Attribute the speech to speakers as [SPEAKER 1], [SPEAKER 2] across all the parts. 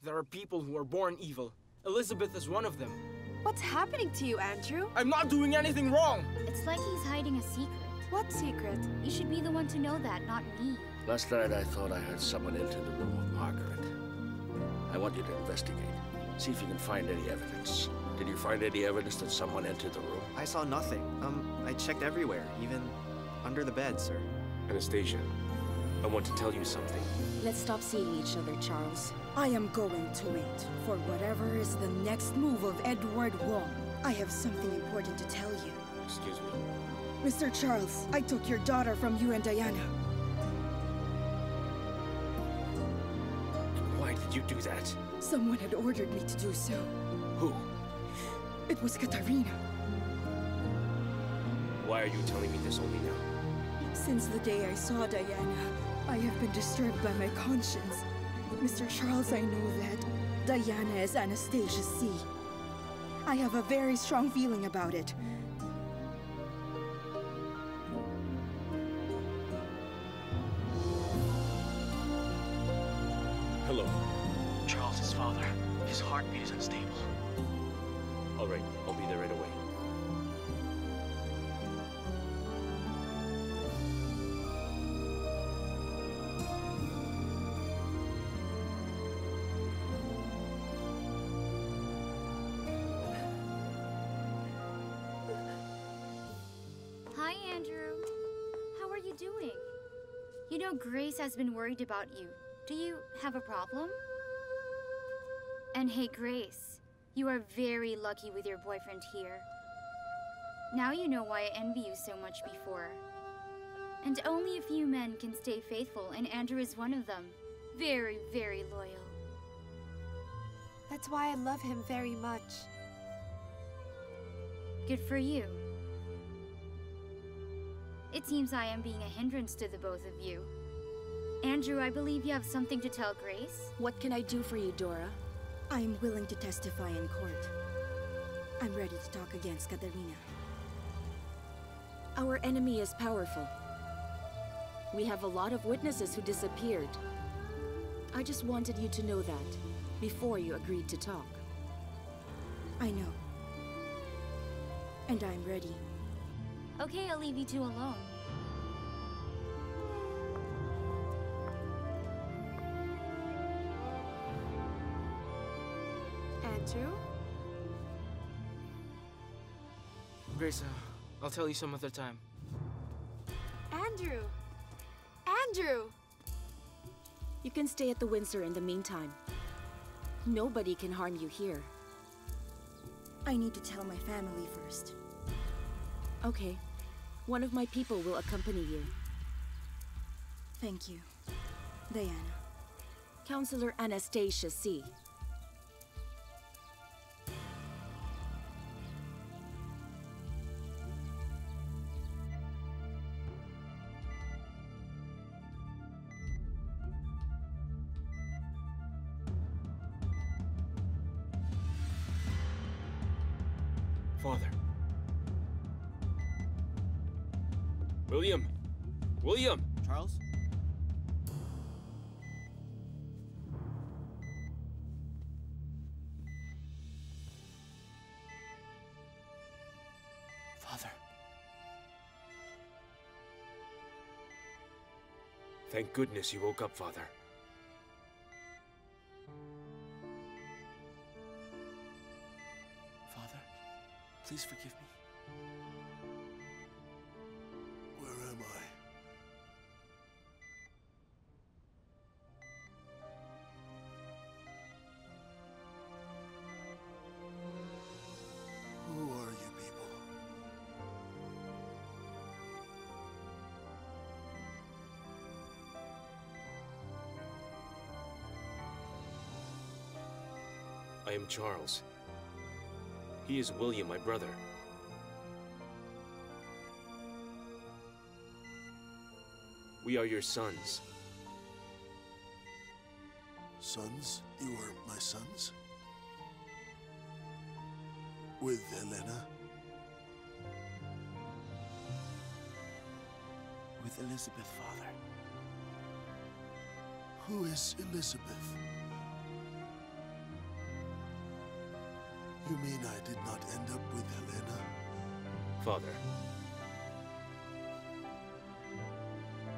[SPEAKER 1] There are people who are born evil. Elizabeth is one of them.
[SPEAKER 2] What's happening to you, Andrew?
[SPEAKER 1] I'm not doing anything wrong!
[SPEAKER 3] It's like he's hiding a secret.
[SPEAKER 2] What secret?
[SPEAKER 3] You should be the one to know that, not me.
[SPEAKER 4] Last night I thought I heard someone enter the room of Margaret. I want you to investigate. See if you can find any evidence. Did you find any evidence that someone entered the room?
[SPEAKER 5] I saw nothing. I checked everywhere, even under the bed, sir.
[SPEAKER 6] Anastacia, I want to tell you something.
[SPEAKER 7] Let's stop seeing each other, Charles.
[SPEAKER 8] I am going to wait for whatever is the next move of Edward Wong. I have something important to tell you.
[SPEAKER 6] Excuse me.
[SPEAKER 8] Mr. Charles, I took your daughter from you and Diana.
[SPEAKER 6] Why did you do that?
[SPEAKER 8] Someone had ordered me to do so.
[SPEAKER 6] Who?
[SPEAKER 8] It was Katarina.
[SPEAKER 6] Why are you telling me this only now?
[SPEAKER 8] Since the day I saw Diana, I have been disturbed by my conscience. Mr. Charles, I know that Diana is Anastacia's C. I have a very strong feeling about it.
[SPEAKER 6] Hello.
[SPEAKER 9] Charles's father. His heartbeat is unstable.
[SPEAKER 6] All right, I'll be there right away.
[SPEAKER 3] Hi, Andrew. How are you doing? You know, Grace has been worried about you. Do you have a problem? And hey, Grace, you are very lucky with your boyfriend here. Now you know why I envy you so much before. And only a few men can stay faithful, and Andrew is one of them. Very, very loyal.
[SPEAKER 2] That's why I love him very much.
[SPEAKER 3] Good for you. It seems I am being a hindrance to the both of you. Andrew, I believe you have something to tell Grace.
[SPEAKER 7] What can I do for you, Dora?
[SPEAKER 8] I am willing to testify in court. I'm ready to talk against Katarina.
[SPEAKER 7] Our enemy is powerful. We have a lot of witnesses who disappeared. I just wanted you to know that before you agreed to talk.
[SPEAKER 8] I know. And I'm ready.
[SPEAKER 3] Okay, I'll leave you two alone.
[SPEAKER 2] Andrew?
[SPEAKER 1] Grace, I'll tell you some other time.
[SPEAKER 2] Andrew! Andrew!
[SPEAKER 7] You can stay at the Windsor in the meantime. Nobody can harm you here.
[SPEAKER 8] I need to tell my family first.
[SPEAKER 7] Okay. One of my people will accompany you.
[SPEAKER 8] Thank you, Diana.
[SPEAKER 7] Counselor Anastacia C.
[SPEAKER 6] Father. William! William!
[SPEAKER 5] Charles?
[SPEAKER 6] Father. Thank goodness you woke up, Father.
[SPEAKER 9] Father, please forgive me.
[SPEAKER 10] Where am I? Who are you people?
[SPEAKER 6] I am Charles. He is William, my brother. We are your sons.
[SPEAKER 10] Sons? You are my sons? With Helena?
[SPEAKER 9] With Elizabeth, Father.
[SPEAKER 10] Who is Elizabeth? You mean I did not end up with Helena?
[SPEAKER 6] Father.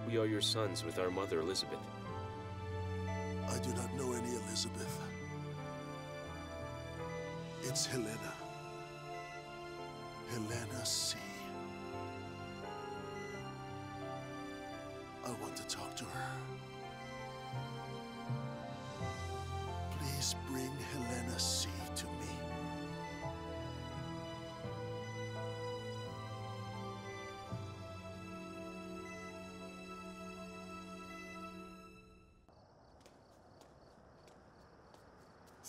[SPEAKER 6] We are your sons with our mother, Elizabeth.
[SPEAKER 10] I do not know any Elizabeth. It's Helena. Helena C. I want to talk to her. Please bring Helena C to me.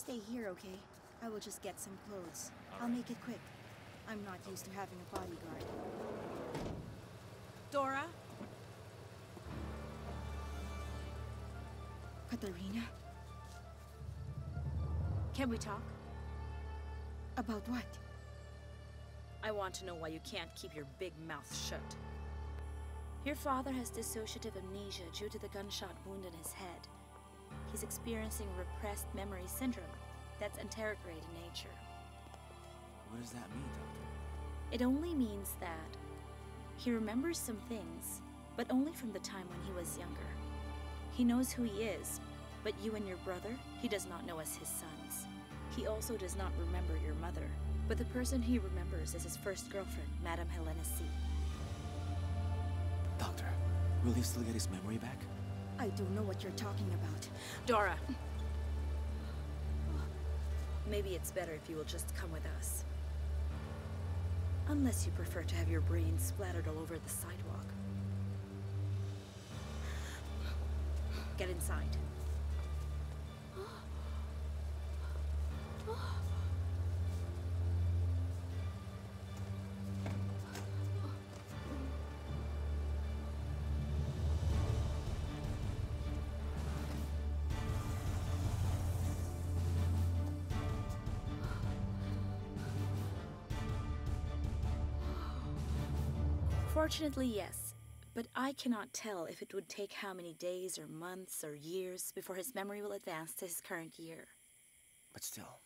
[SPEAKER 8] Stay here, okay? I will just get some clothes. I'll make it quick. I'm not used to having a bodyguard.
[SPEAKER 7] Dora?
[SPEAKER 8] Katarina?
[SPEAKER 7] Can we talk?
[SPEAKER 8] About what?
[SPEAKER 7] I want to know why you can't keep your big mouth shut. Your father has dissociative amnesia due to the gunshot wound in his head. He's experiencing repressed memory syndrome that's anterograde in nature.
[SPEAKER 9] What does that mean, Doctor?
[SPEAKER 7] It only means that he remembers some things, but only from the time when he was younger. He knows who he is, but you and your brother, he does not know as his sons. He also does not remember your mother, but the person he remembers is his first girlfriend, Madame Helena C.
[SPEAKER 9] Doctor, will he still get his memory back?
[SPEAKER 8] I don't know what you're talking about.
[SPEAKER 7] Dora! Maybe it's better if you will just come with us. Unless you prefer to have your brains splattered all over the sidewalk. Get inside. Fortunately, yes. But I cannot tell if it would take how many days or months or years before his memory will advance to his current year.
[SPEAKER 9] But still,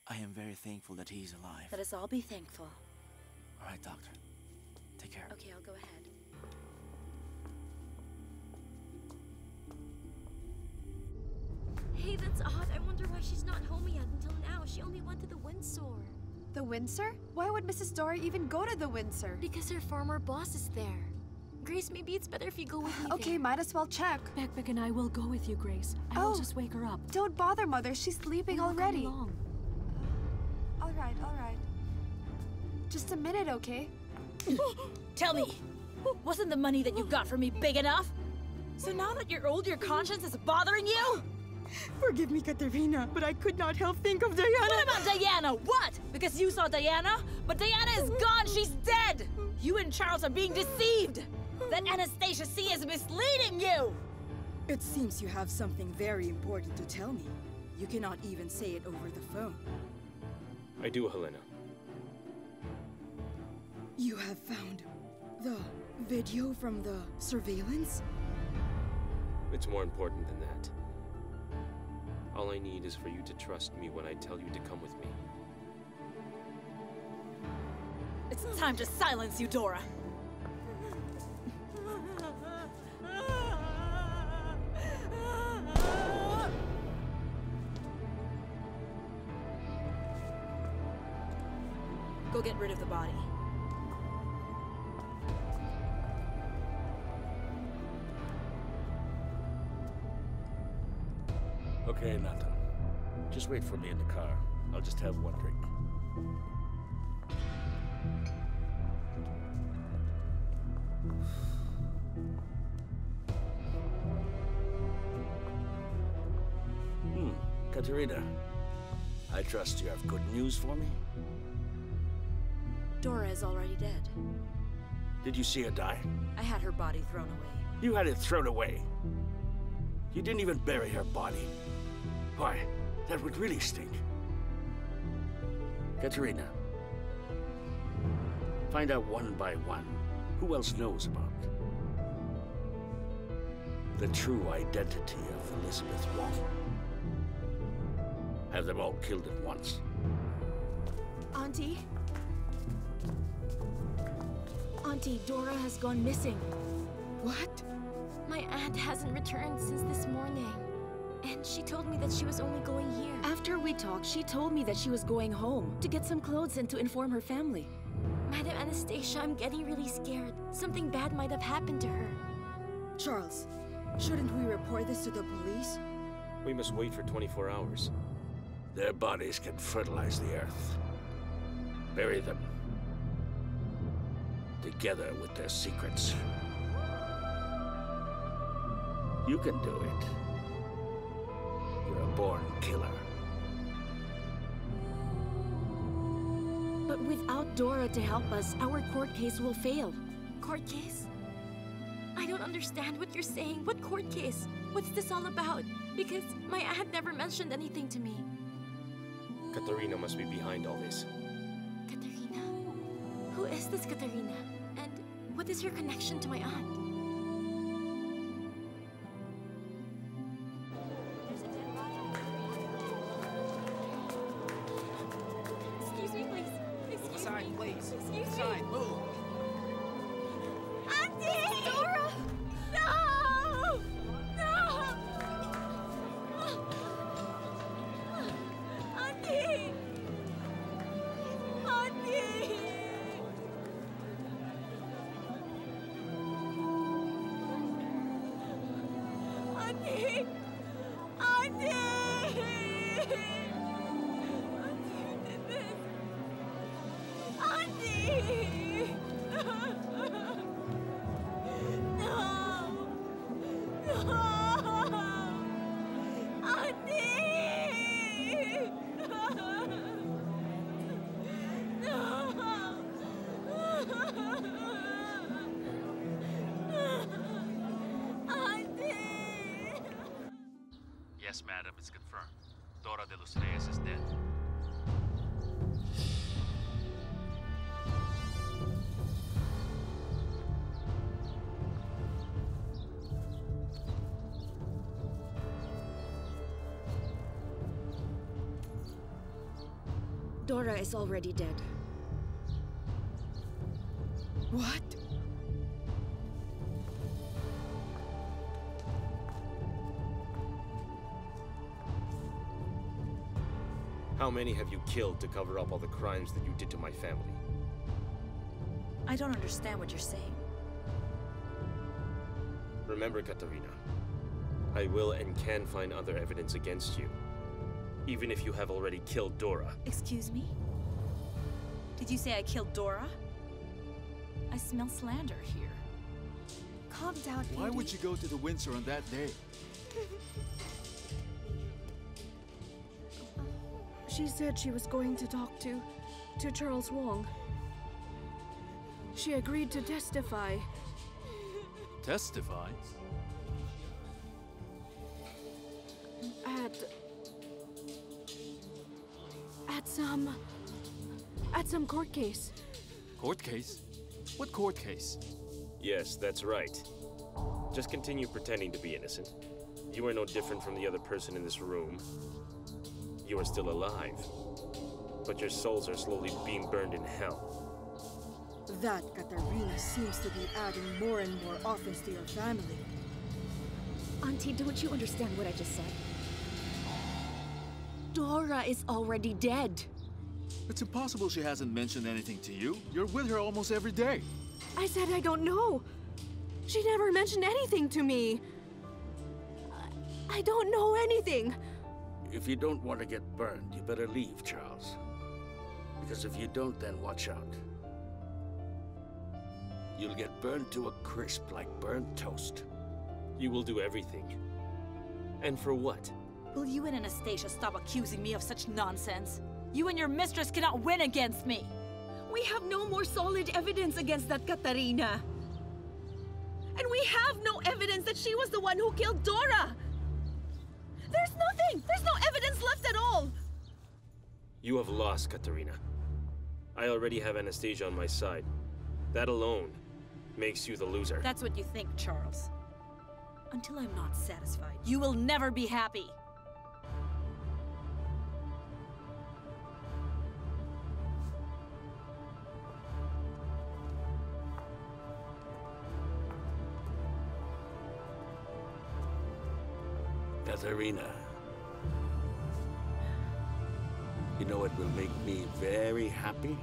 [SPEAKER 9] I am very thankful that he is alive.
[SPEAKER 7] Let us all be thankful.
[SPEAKER 9] All right, Doctor. Take care.
[SPEAKER 7] Okay, I'll go ahead.
[SPEAKER 11] Hey, that's odd. I wonder why she's not home yet until now. She only went to the Windsor.
[SPEAKER 2] The Windsor? Why would Mrs. Dora even go to the Windsor?
[SPEAKER 11] Because her former boss is there. Grace, maybe it's better if you go with me
[SPEAKER 2] Okay,
[SPEAKER 11] there.
[SPEAKER 2] might as well check.
[SPEAKER 12] Beck and I will go with you, Grace. I will just wake her up.
[SPEAKER 2] Don't bother, Mother. She's sleeping already.
[SPEAKER 12] Come along.
[SPEAKER 2] All right. Just a minute, okay?
[SPEAKER 7] Tell me, wasn't the money that you got from me big enough? So now that you're old, your conscience is bothering you?
[SPEAKER 8] Forgive me, Katarina, but I could not help think of Diana.
[SPEAKER 7] What about Diana? What? Because you saw Diana? But Diana is gone. She's dead. You and Charles are being deceived. That Anastacia C is misleading you.
[SPEAKER 8] It seems you have something very important to tell me. You cannot even say it over the phone.
[SPEAKER 6] I do, Helena.
[SPEAKER 8] You have found the video from the surveillance?
[SPEAKER 6] It's more important than that. All I need is for you to trust me when I tell you to come with me.
[SPEAKER 7] It's time to silence you, Dora. Go get rid of the body.
[SPEAKER 4] Okay, Nata. Just wait for me in the car. I'll just have one drink. Katarina. I trust you have good news for me?
[SPEAKER 7] Dora is already dead.
[SPEAKER 4] Did you see her die?
[SPEAKER 7] I had her body thrown away.
[SPEAKER 4] You had it thrown away. You didn't even bury her body. Why, that would really stink. Katarina, find out one by one who else knows about the true identity of Elizabeth Wong. Have them all killed at once.
[SPEAKER 11] Auntie? Auntie, Dora has gone missing.
[SPEAKER 8] What?
[SPEAKER 11] My aunt hasn't returned since this morning. And she told me that she was only going here.
[SPEAKER 13] After we talked, she told me that she was going home to get some clothes and to inform her family.
[SPEAKER 11] Madam Anastacia, I'm getting really scared. Something bad might have happened to her.
[SPEAKER 8] Charles, shouldn't we report this to the police?
[SPEAKER 6] We must wait for 24 hours.
[SPEAKER 4] Their bodies can fertilize the earth. Bury them. Together with their secrets. You can do it. You're a born killer.
[SPEAKER 13] But without Dora to help us, our court case will fail.
[SPEAKER 11] Court case? I don't understand what you're saying. What court case? What's this all about? Because my aunt never mentioned anything to me.
[SPEAKER 6] Katarina must be behind all this.
[SPEAKER 11] Katarina? Who is this Katarina? And what is her connection to my aunt? Excuse me, please. Excuse
[SPEAKER 9] Move aside,
[SPEAKER 11] me.
[SPEAKER 9] please.
[SPEAKER 11] Excuse
[SPEAKER 9] Move
[SPEAKER 11] me.
[SPEAKER 9] aside, move.
[SPEAKER 11] Auntie! Dora! No! No! Auntie! Auntie! Auntie! Auntie! Auntie did this! Auntie! No! No! Auntie! Auntie!
[SPEAKER 14] Yes, madam, it's confirmed. Dora de los Reyes is dead.
[SPEAKER 13] Dora is already dead.
[SPEAKER 8] What?
[SPEAKER 6] How many have you killed to cover up all the crimes that you did to my family?
[SPEAKER 7] I don't understand what you're saying.
[SPEAKER 6] Remember, Katarina, I will and can find other evidence against you. Even if you have already killed Dora.
[SPEAKER 7] Excuse me? Did you say I killed Dora? I smell slander here.
[SPEAKER 2] Calm down,
[SPEAKER 15] Why
[SPEAKER 2] Andy.
[SPEAKER 15] would you go to the Windsor on that day?
[SPEAKER 12] She said she was going to talk to Charles Wong. She agreed to testify.
[SPEAKER 15] Testify?
[SPEAKER 12] At some court case.
[SPEAKER 15] Court case? What court case?
[SPEAKER 6] Yes, that's right. Just continue pretending to be innocent. You are no different from the other person in this room. You are still alive. But your souls are slowly being burned in hell.
[SPEAKER 8] That Katarina seems to be adding more and more offense to your family.
[SPEAKER 13] Auntie, don't you understand what I just said? Dora is already dead.
[SPEAKER 15] It's impossible she hasn't mentioned anything to you. You're with her almost every day.
[SPEAKER 12] I said I don't know. She never mentioned anything to me. I don't know anything.
[SPEAKER 4] If you don't want to get burned, you better leave, Charles. Because if you don't, then watch out. You'll get burned to a crisp like burnt toast.
[SPEAKER 6] You will do everything. And for what?
[SPEAKER 7] Will you and Anastacia stop accusing me of such nonsense? You and your mistress cannot win against me!
[SPEAKER 13] We have no more solid evidence against that Katarina. And we have no evidence that she was the one who killed Dora! There's nothing! There's no evidence left at all!
[SPEAKER 6] You have lost, Katarina. I already have Anastacia on my side. That alone makes you the loser.
[SPEAKER 7] That's what you think, Charles. Until I'm not satisfied, you will never be happy!
[SPEAKER 4] Katarina. You know it will make me very happy?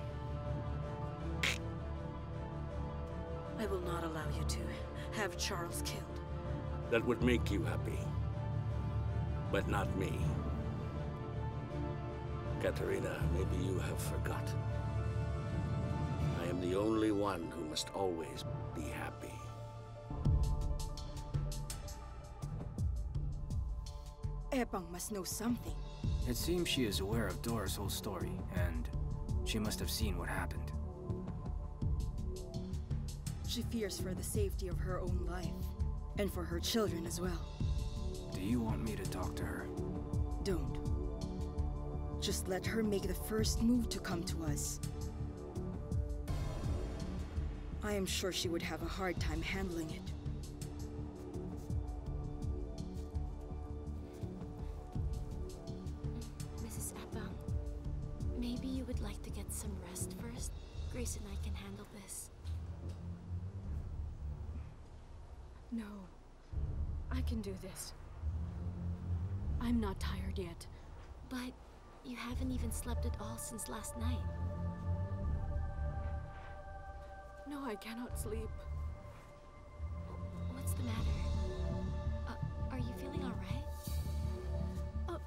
[SPEAKER 7] I will not allow you to have Charles killed.
[SPEAKER 4] That would make you happy. But not me. Katarina, maybe you have forgotten. I am the only one who must always be happy.
[SPEAKER 8] Epang must know something.
[SPEAKER 1] It seems she is aware of Dora's whole story, and she must have seen what happened.
[SPEAKER 8] She fears for the safety of her own life, and for her children as well.
[SPEAKER 1] Do you want me to talk to her?
[SPEAKER 8] Don't. Just let her make the first move to come to us. I am sure she would have a hard time handling it.
[SPEAKER 11] Mrs. Epang, maybe you would like to get some rest first? Grace and I can handle this.
[SPEAKER 12] No. I can do this. I'm not tired yet.
[SPEAKER 11] But you haven't even slept at all since last night.
[SPEAKER 12] No, I cannot sleep.
[SPEAKER 11] What's the matter? Are you feeling all right?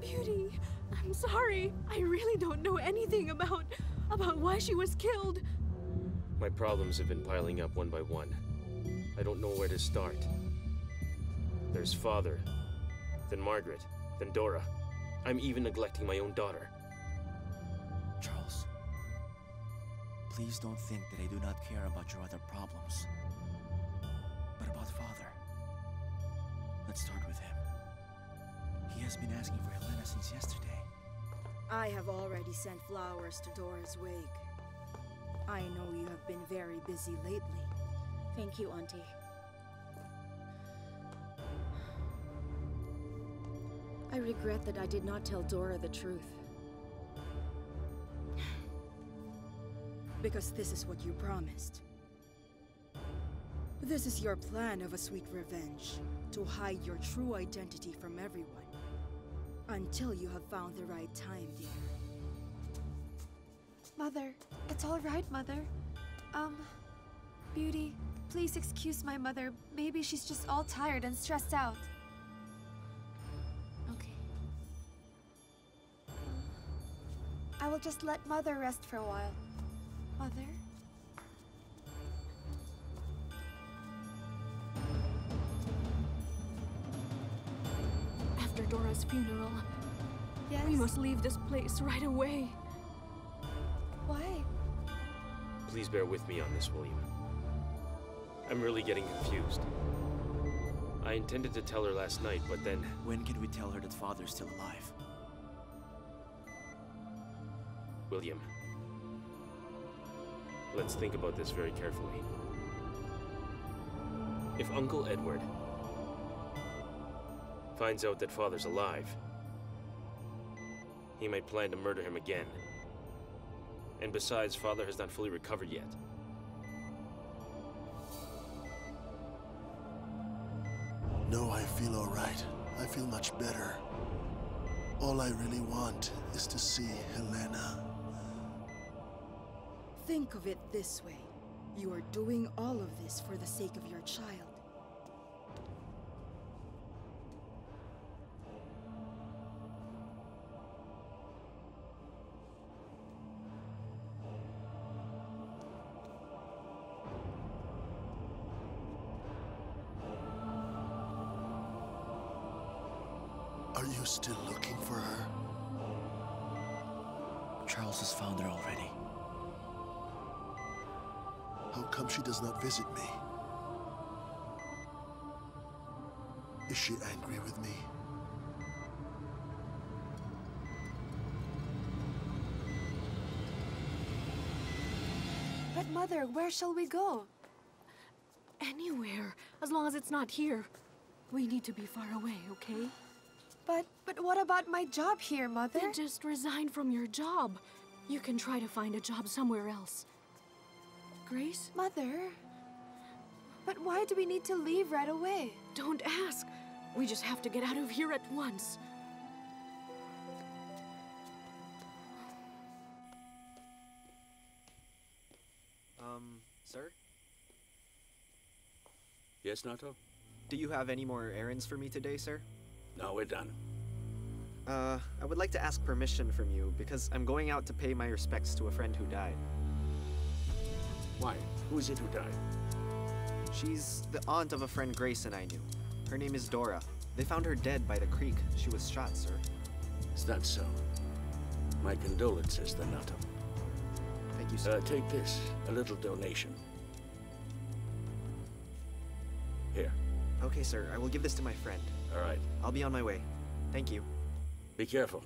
[SPEAKER 12] Beauty, I'm sorry. I really don't know anything about why she was killed.
[SPEAKER 6] My problems have been piling up one by one. I don't know where to start. There's Father, then Margaret, then Dora. I'm even neglecting my own daughter.
[SPEAKER 9] Charles, please don't think that I do not care about your other problems. But about Father, let's start with him. He has been asking for Helena since yesterday.
[SPEAKER 8] I have already sent flowers to Dora's wake. I know you have been very busy lately.
[SPEAKER 7] Thank you, Auntie.
[SPEAKER 12] I regret that I did not tell Dora the truth.
[SPEAKER 8] Because this is what you promised. This is your plan of a sweet revenge, to hide your true identity from everyone. Until you have found the right time, dear.
[SPEAKER 2] Mother, it's all right, Mother. Beauty, please excuse my mother. Maybe she's just all tired and stressed out.
[SPEAKER 11] Okay.
[SPEAKER 2] I will just let Mother rest for a while. Mother?
[SPEAKER 12] After Dora's funeral,
[SPEAKER 2] yes?
[SPEAKER 12] We must leave this place right away.
[SPEAKER 2] Why?
[SPEAKER 6] Please bear with me on this, William. I'm really getting confused. I intended to tell her last night, but then...
[SPEAKER 9] When can we tell her that Father's still alive?
[SPEAKER 6] William, let's think about this very carefully. If Uncle Edward finds out that Father's alive, he might plan to murder him again. And besides, Father has not fully recovered yet.
[SPEAKER 10] No, I feel all right. I feel much better. All I really want is to see Helena.
[SPEAKER 8] Think of it this way. You are doing all of this for the sake of your child.
[SPEAKER 10] Are you still looking for her?
[SPEAKER 9] Charles has found her already.
[SPEAKER 10] How come she does not visit me? Is she angry with me?
[SPEAKER 2] But Mother, where shall we go?
[SPEAKER 12] Anywhere, as long as it's not here. We need to be far away, okay?
[SPEAKER 2] But what about my job here, Mother?
[SPEAKER 12] Then just resign from your job. You can try to find a job somewhere else. Grace?
[SPEAKER 2] Mother? But why do we need to leave right away?
[SPEAKER 12] Don't ask. We just have to get out of here at once.
[SPEAKER 5] Sir?
[SPEAKER 4] Yes, Nato?
[SPEAKER 5] Do you have any more errands for me today, sir?
[SPEAKER 4] No, we're done.
[SPEAKER 5] I would like to ask permission from you because I'm going out to pay my respects to a friend who died.
[SPEAKER 4] Why? Who is it who died?
[SPEAKER 5] She's the aunt of a friend Grace and I knew. Her name is Dora. They found her dead by the creek. She was shot, sir.
[SPEAKER 4] Is that so? My condolences, then, Nato.
[SPEAKER 5] Thank you, sir.
[SPEAKER 4] Take this, a little donation. Here.
[SPEAKER 5] Okay, sir. I will give this to my friend.
[SPEAKER 4] All right.
[SPEAKER 5] I'll be on my way. Thank you.
[SPEAKER 4] Be careful.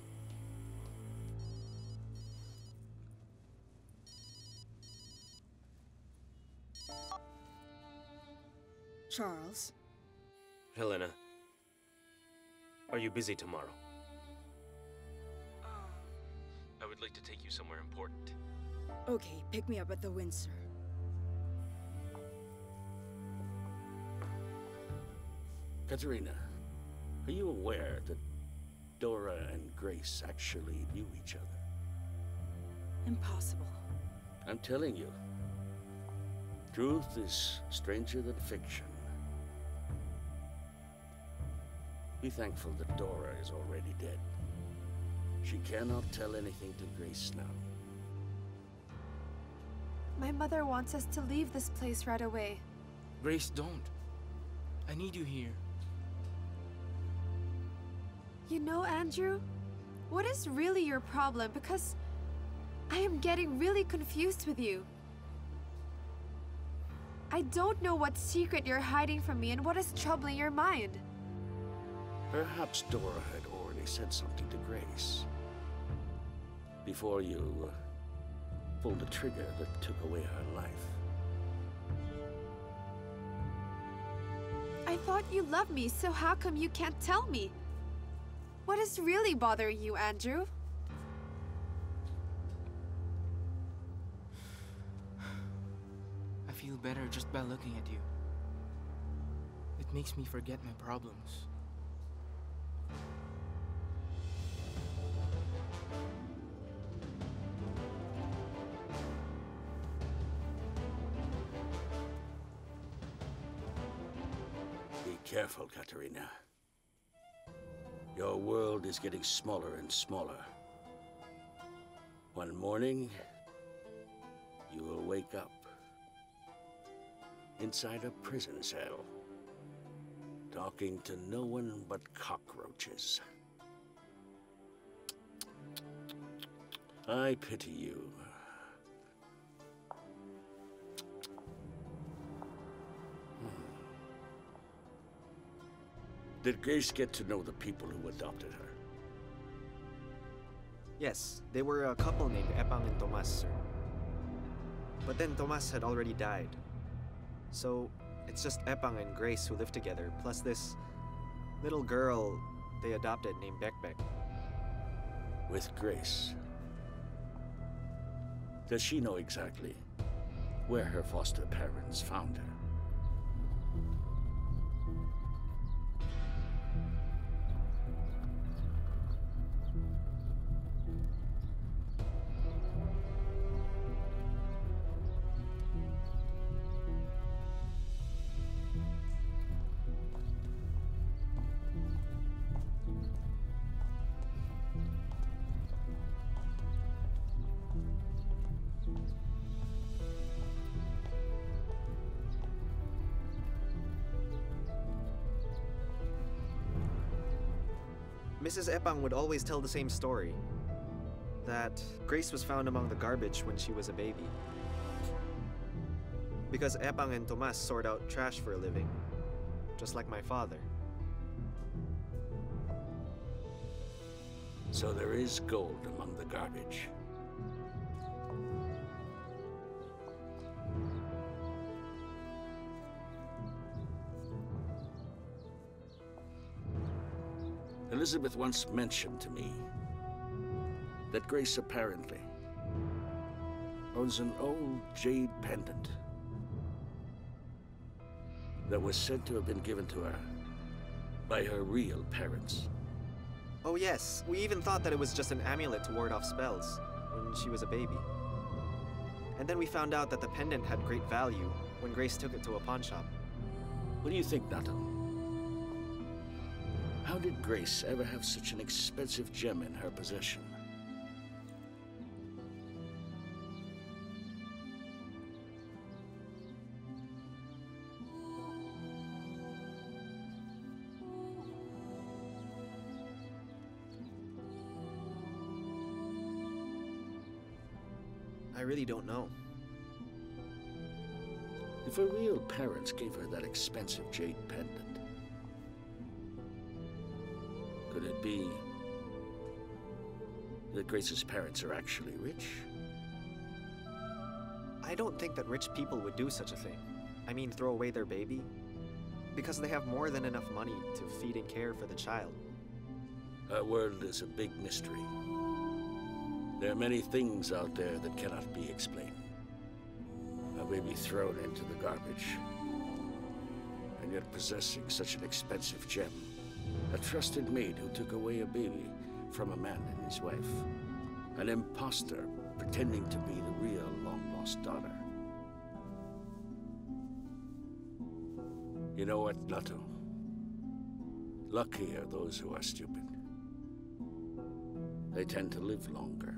[SPEAKER 8] Charles?
[SPEAKER 6] Helena, are you busy tomorrow? I would like to take you somewhere important.
[SPEAKER 8] Okay, pick me up at the Windsor.
[SPEAKER 4] Katarina, are you aware that Dora and Grace actually knew each other?
[SPEAKER 8] Impossible.
[SPEAKER 4] I'm telling you. Truth is stranger than fiction. Be thankful that Dora is already dead. She cannot tell anything to Grace now.
[SPEAKER 2] My mother wants us to leave this place right away.
[SPEAKER 16] Grace, don't. I need you here.
[SPEAKER 2] You know, Andrew, what is really your problem? Because I am getting really confused with you. I don't know what secret you're hiding from me and what is troubling your mind.
[SPEAKER 4] Perhaps Dora had already said something to Grace before you pulled the trigger that took away her life.
[SPEAKER 2] I thought you loved me, so how come you can't tell me? What is really bothering you, Andrew?
[SPEAKER 16] I feel better just by looking at you. It makes me forget my problems.
[SPEAKER 4] Be careful, Katarina. Your world is getting smaller and smaller. One morning, you will wake up inside a prison cell, talking to no one but cockroaches. I pity you. Did Grace get to know the people who adopted her?
[SPEAKER 5] Yes, they were a couple named Epang and Tomas, sir. But then Tomas had already died. So, it's just Epang and Grace who live together, plus this little girl they adopted named Bekbek.
[SPEAKER 4] With Grace? Does she know exactly where her foster parents found her?
[SPEAKER 5] Mrs. Epang would always tell the same story. That Grace was found among the garbage when she was a baby. Because Epang and Tomas sort out trash for a living. Just like my father.
[SPEAKER 4] So there is gold among the garbage. Elizabeth once mentioned to me that Grace apparently owns an old jade pendant that was said to have been given to her by her real parents.
[SPEAKER 5] Oh yes, we even thought that it was just an amulet to ward off spells when she was a baby. And then we found out that the pendant had great value when Grace took it to a pawn shop.
[SPEAKER 4] What do you think, Nato? How did Grace ever have such an expensive gem in her possession?
[SPEAKER 5] I really don't know.
[SPEAKER 4] If her real parents gave her that expensive jade pendant, could it be that Grace's parents are actually rich?
[SPEAKER 5] I don't think that rich people would do such a thing. I mean, throw away their baby? Because they have more than enough money to feed and care for the child.
[SPEAKER 4] Our world is a big mystery. There are many things out there that cannot be explained. A baby thrown into the garbage, and yet possessing such an expensive gem. A trusted maid who took away a baby from a man and his wife. An imposter pretending to be the real long-lost daughter. You know what, Nato? Lucky are those who are stupid. They tend to live longer.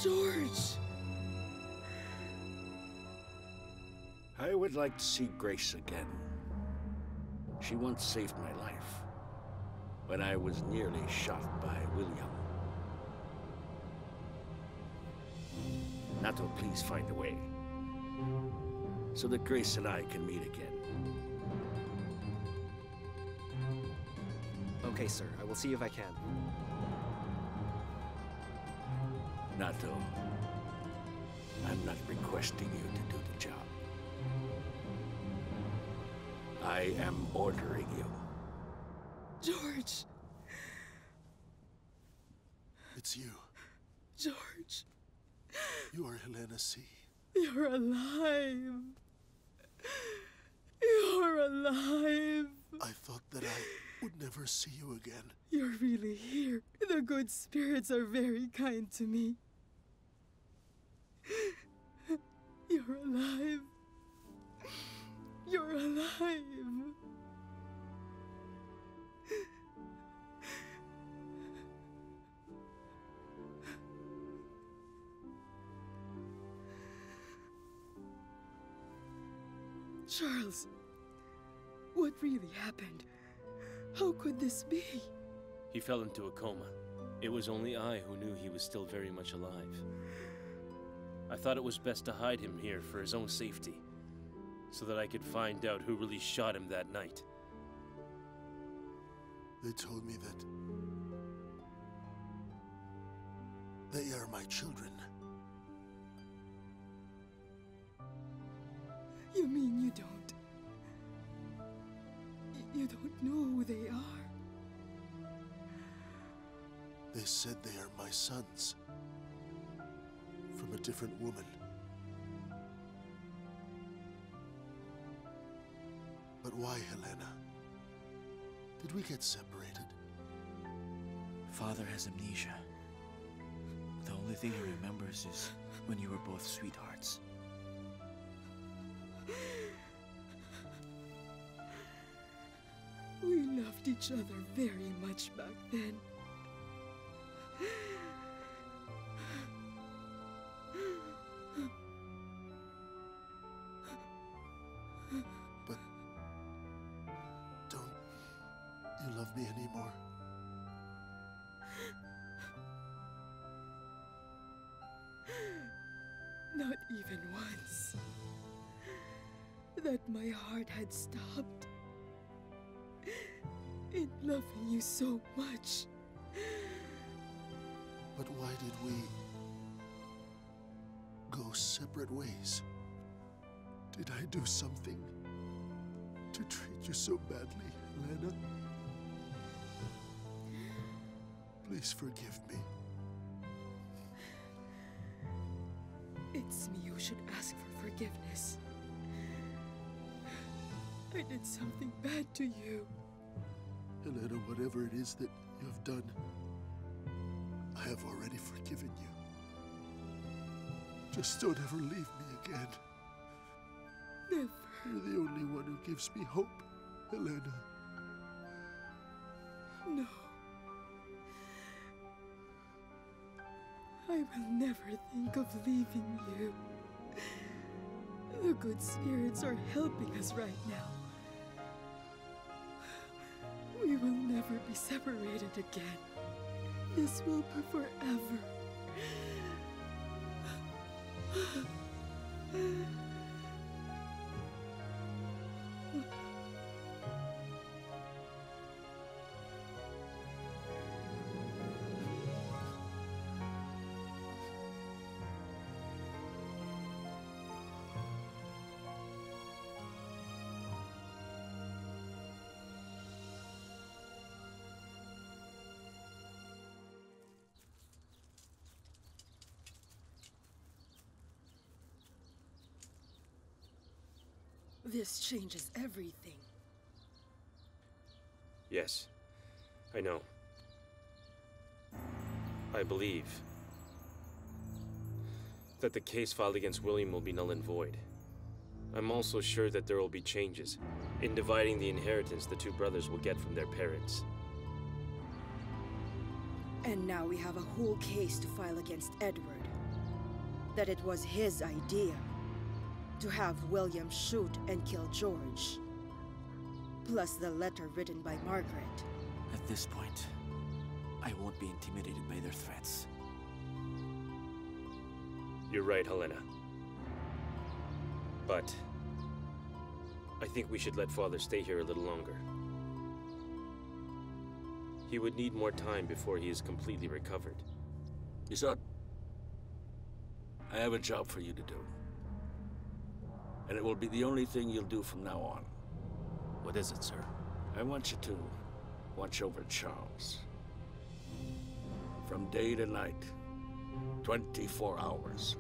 [SPEAKER 8] George!
[SPEAKER 4] I would like to see Grace again. She once saved my life when I was nearly shot by William. Nato, please find a way so that Grace and I can meet again.
[SPEAKER 5] Okay, sir. I will see if I can.
[SPEAKER 4] Nato, I'm not requesting you to do the job. I am ordering you.
[SPEAKER 8] George!
[SPEAKER 10] It's you.
[SPEAKER 8] George!
[SPEAKER 10] You are Helena C.
[SPEAKER 8] You're alive! You're alive!
[SPEAKER 10] I thought that I would never see you again.
[SPEAKER 8] You're really here. The good spirits are very kind to me. You're alive. You're alive. Charles, what really happened? How could this be?
[SPEAKER 6] He fell into a coma. It was only I who knew he was still very much alive. I thought it was best to hide him here for his own safety, so that I could find out who really shot him that night.
[SPEAKER 10] They told me that they are my children.
[SPEAKER 8] You mean you don't? You don't know who they are?
[SPEAKER 10] They said they are my sons. From a different woman. But why, Helena? Did we get separated?
[SPEAKER 9] Father has amnesia. The only thing he remembers is when you were both sweethearts.
[SPEAKER 8] We loved each other very much back then.
[SPEAKER 10] But don't you love me anymore?
[SPEAKER 8] Not even once. that my heart had stopped in loving you so much.
[SPEAKER 10] But why did we go separate ways? Did I do something to treat you so badly, Helena? Please forgive me.
[SPEAKER 8] It's me who should ask for forgiveness. I did something bad to you.
[SPEAKER 10] Helena, whatever it is that you have done, I have already forgiven you. Just don't ever leave me again.
[SPEAKER 8] Never.
[SPEAKER 10] You're the only one who gives me hope, Helena.
[SPEAKER 8] No. I will never think of leaving you. The good spirits are helping us right now. We will never be separated again. This will be forever. This changes everything.
[SPEAKER 6] Yes, I know. I believe that the case filed against William will be null and void. I'm also sure that there will be changes in dividing the inheritance the two brothers will get from their parents.
[SPEAKER 8] And now we have a whole case to file against Edward. That it was his idea to have William shoot and kill George. Plus the letter written by Margaret.
[SPEAKER 9] At this point, I won't be intimidated by their threats.
[SPEAKER 6] You're right, Helena. But I think we should let Father stay here a little longer. He would need more time before he is completely recovered.
[SPEAKER 4] Isot, I have a job for you to do. And it will be the only thing you'll do from now on.
[SPEAKER 1] What is it, sir?
[SPEAKER 4] I want you to watch over Charles. From day to night, 24 hours.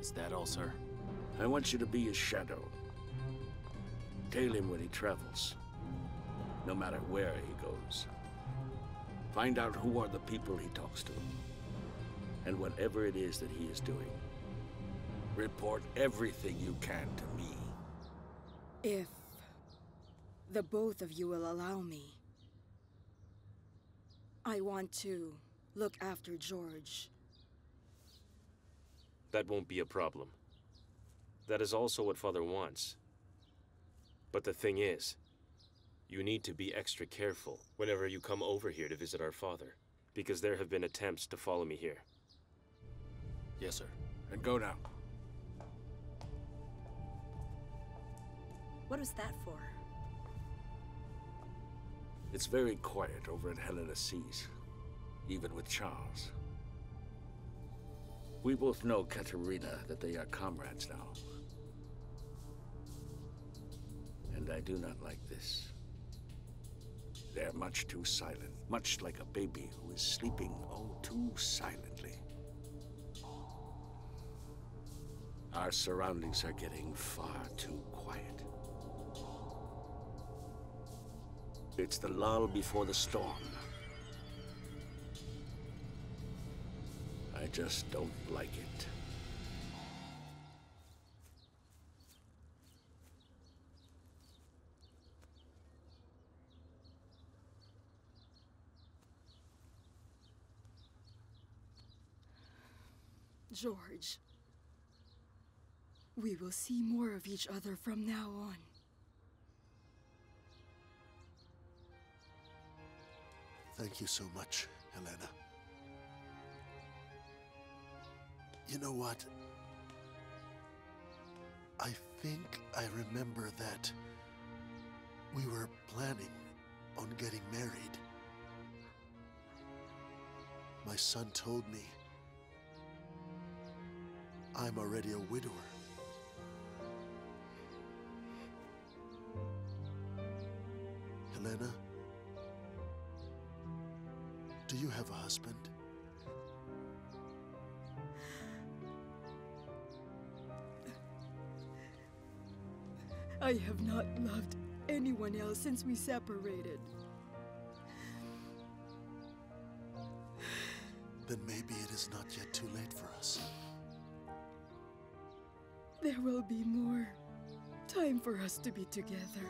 [SPEAKER 1] Is that all, sir?
[SPEAKER 4] I want you to be his shadow. Tail him when he travels, no matter where he goes. Find out who are the people he talks to. And whatever it is that he is doing, report everything you can to me.
[SPEAKER 8] If the both of you will allow me, I want to look after George.
[SPEAKER 6] That won't be a problem. That is also what Father wants. But the thing is, you need to be extra careful whenever you come over here to visit our father, because there have been attempts to follow me here.
[SPEAKER 1] Yes, sir.
[SPEAKER 4] And go now.
[SPEAKER 7] What was that for?
[SPEAKER 4] It's very quiet over at Helena Seas, even with Charles. We both know, Katarina, that they are comrades now. And I do not like this. They're much too silent, much like a baby who is sleeping oh too silently. Our surroundings are getting far too quiet. It's the lull before the storm. I just don't like it.
[SPEAKER 8] George, we will see more of each other from now on.
[SPEAKER 10] Thank you so much, Helena. You know what? I think I remember that we were planning on getting married. My son told me I'm already a widower. Helena, do you have a husband?
[SPEAKER 8] I have not loved anyone else since we separated.
[SPEAKER 10] Then maybe it is not yet too late for us.
[SPEAKER 8] There will be more time for us to be together.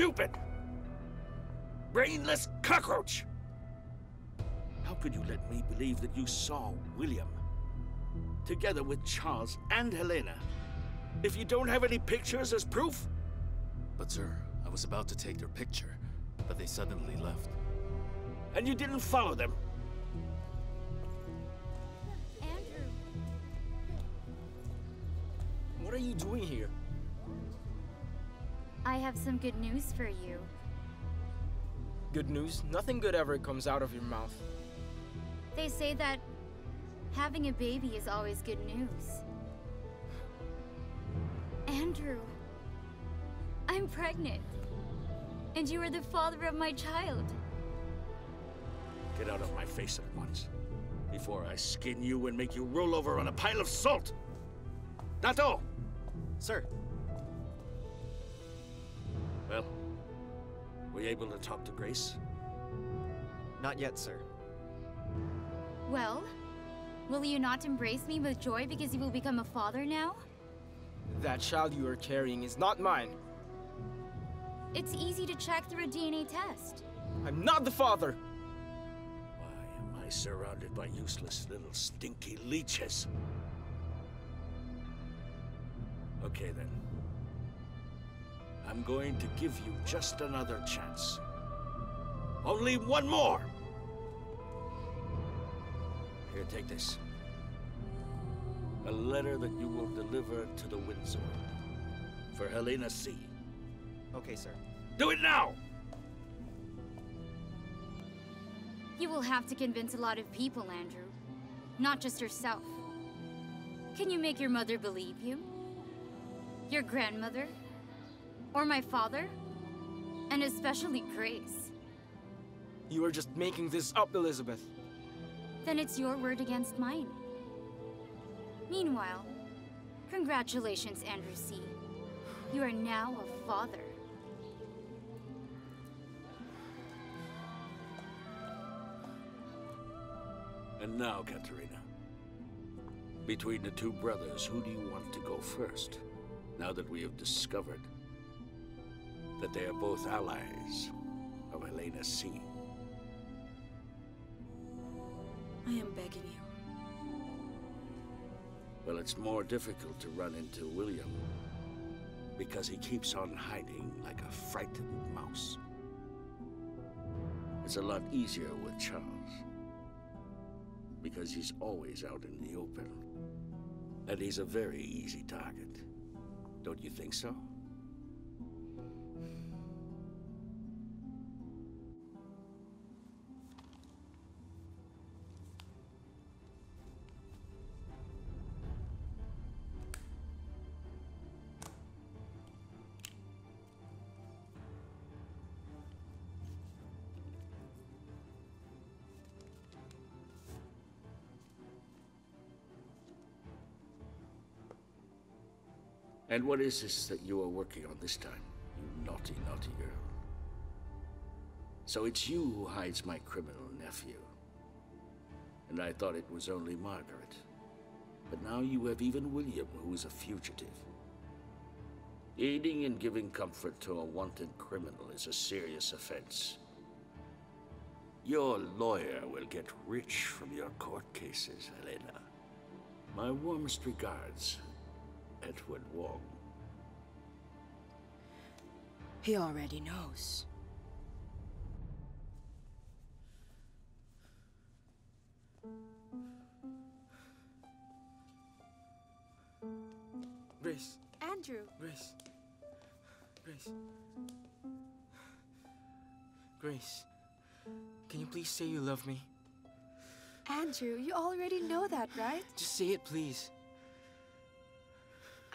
[SPEAKER 4] Stupid! Brainless cockroach! How could you let me believe that you saw William together with Charles and Helena if you don't have any pictures as proof?
[SPEAKER 15] But sir, I was about to take their picture, but they suddenly left.
[SPEAKER 4] And you didn't follow them?
[SPEAKER 3] Andrew.
[SPEAKER 16] What are you doing here?
[SPEAKER 3] I have some good news for you.
[SPEAKER 16] Good news? Nothing good ever comes out of your mouth.
[SPEAKER 3] They say that having a baby is always good news. Andrew, I'm pregnant. And you are the father of my child.
[SPEAKER 4] Get out of my face at once, before I skin you and make you roll over on a pile of salt! Nato!
[SPEAKER 5] Sir.
[SPEAKER 4] Well, were you able to talk to Grace?
[SPEAKER 5] Not yet, sir.
[SPEAKER 3] Well, will you not embrace me with joy because you will become a father now?
[SPEAKER 16] That child you are carrying is not mine.
[SPEAKER 3] It's easy to check through a DNA test.
[SPEAKER 16] I'm not the father!
[SPEAKER 4] Why am I surrounded by useless little stinky leeches? Okay then. I'm going to give you just another chance. Only one more! Here, take this. A letter that you will deliver to the Windsor. For Helena C.
[SPEAKER 5] Okay, sir.
[SPEAKER 4] Do it now!
[SPEAKER 3] You will have to convince a lot of people, Andrew. Not just yourself. Can you make your mother believe you? Your grandmother? Or my father? And especially Grace.
[SPEAKER 16] You are just making this up, Elizabeth.
[SPEAKER 3] Then it's your word against mine. Meanwhile, congratulations, Andrew C. You are now a father.
[SPEAKER 4] And now, Katarina. Between the two brothers, who do you want to go first? Now that we have discovered that they are both allies of Helena C.
[SPEAKER 7] I am begging you.
[SPEAKER 4] Well, it's more difficult to run into William because he keeps on hiding like a frightened mouse. It's a lot easier with Charles because he's always out in the open. And he's a very easy target. Don't you think so? And what is this that you are working on this time, you naughty, naughty girl? So it's you who hides my criminal nephew. And I thought it was only Margaret. But now you have even William, who is a fugitive. Aiding and giving comfort to a wanted criminal is a serious offense. Your lawyer will get rich from your court cases, Helena. My warmest regards, Edward Wong.
[SPEAKER 8] He already knows.
[SPEAKER 16] Grace.
[SPEAKER 2] Andrew.
[SPEAKER 16] Grace. Grace. Grace. Can you please say you love me?
[SPEAKER 2] Andrew, you already know that, right?
[SPEAKER 16] Just say it, please.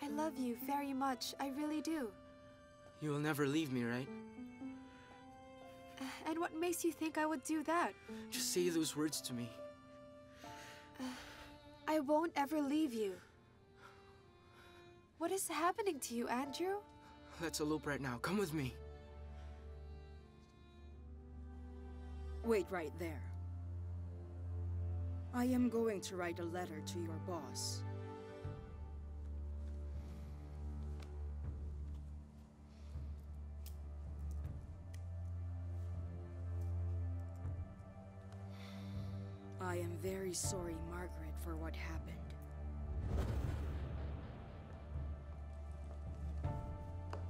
[SPEAKER 2] I love you very much. I really do.
[SPEAKER 16] You will never leave me, right?
[SPEAKER 2] And what makes you think I would do that?
[SPEAKER 16] Just say those words to me.
[SPEAKER 2] I won't ever leave you. What is happening to you, Andrew?
[SPEAKER 16] Let's elope right now. Come with me.
[SPEAKER 8] Wait right there. I am going to write a letter to your boss. I am very sorry, Margaret, for what happened.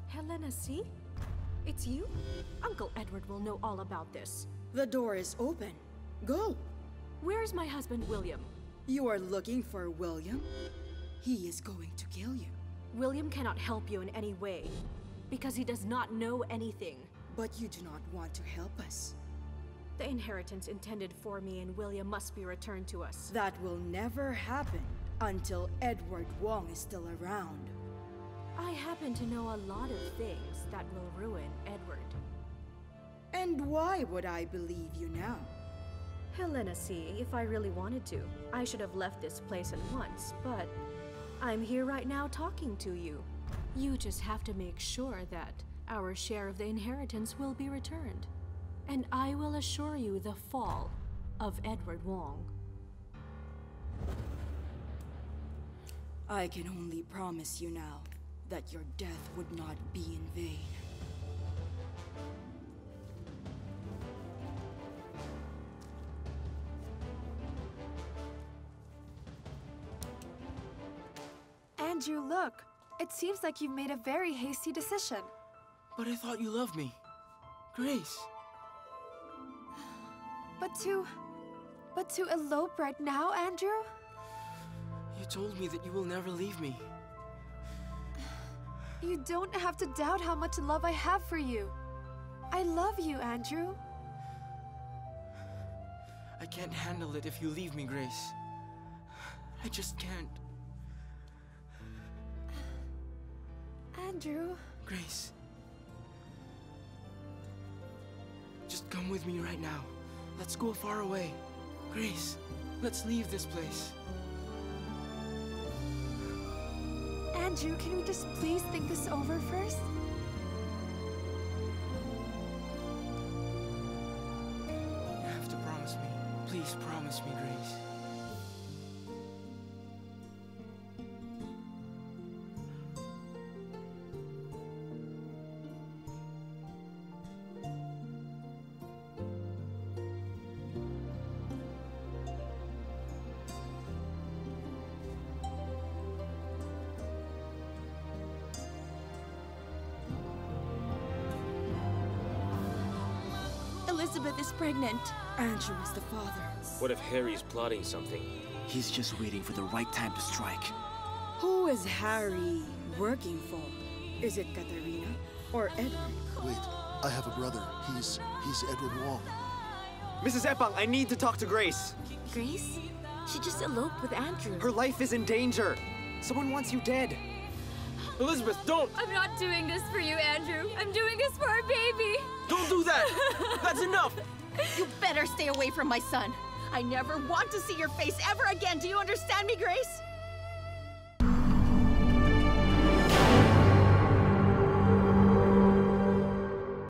[SPEAKER 12] Helena, see? It's you? Uncle Edward will know all about this.
[SPEAKER 8] The door is open. Go!
[SPEAKER 12] Where's my husband, William?
[SPEAKER 8] You are looking for William? He is going to kill you.
[SPEAKER 12] William cannot help you in any way, because he does not know anything.
[SPEAKER 8] But you do not want to help us.
[SPEAKER 12] The inheritance intended for me and William must be returned to us.
[SPEAKER 8] That will never happen until Edward Wong is still around.
[SPEAKER 12] I happen to know a lot of things that will ruin Edward.
[SPEAKER 8] And why would I believe you now?
[SPEAKER 12] Helena, see, if I really wanted to, I should have left this place at once, but I'm here right now talking to you. You just have to make sure that our share of the inheritance will be returned. And I will assure you the fall of Edward Wong.
[SPEAKER 8] I can only promise you now that your death would not be in vain.
[SPEAKER 2] Andrew, look. It seems like you've made a very hasty decision.
[SPEAKER 16] But I thought you loved me. Grace.
[SPEAKER 2] But to elope right now, Andrew?
[SPEAKER 16] You told me that you will never leave me.
[SPEAKER 2] You don't have to doubt how much love I have for you. I love you, Andrew.
[SPEAKER 16] I can't handle it if you leave me, Grace. I just can't.
[SPEAKER 2] Andrew.
[SPEAKER 16] Grace. Just come with me right now. Let's go far away. Grace, let's leave this place.
[SPEAKER 2] Andrew, can we just please think this over first?
[SPEAKER 16] You have to promise me. Please promise me, Grace.
[SPEAKER 12] Elizabeth is pregnant.
[SPEAKER 8] Andrew is the father.
[SPEAKER 6] What if Harry's plotting something?
[SPEAKER 9] He's just waiting for the right time to strike.
[SPEAKER 8] Who is Harry working for? Is it Katarina or Edward?
[SPEAKER 10] Wait, I have a brother. He's Edward Wong.
[SPEAKER 5] Mrs. Epang, I need to talk to Grace.
[SPEAKER 11] Grace? She just eloped with Andrew.
[SPEAKER 5] Her life is in danger. Someone wants you dead.
[SPEAKER 16] Elizabeth, don't!
[SPEAKER 3] I'm not doing this for you, Andrew. I'm doing this for our baby.
[SPEAKER 16] Don't do that! That's enough!
[SPEAKER 13] You better stay away from my son. I never want to see your face ever again. Do you understand me, Grace?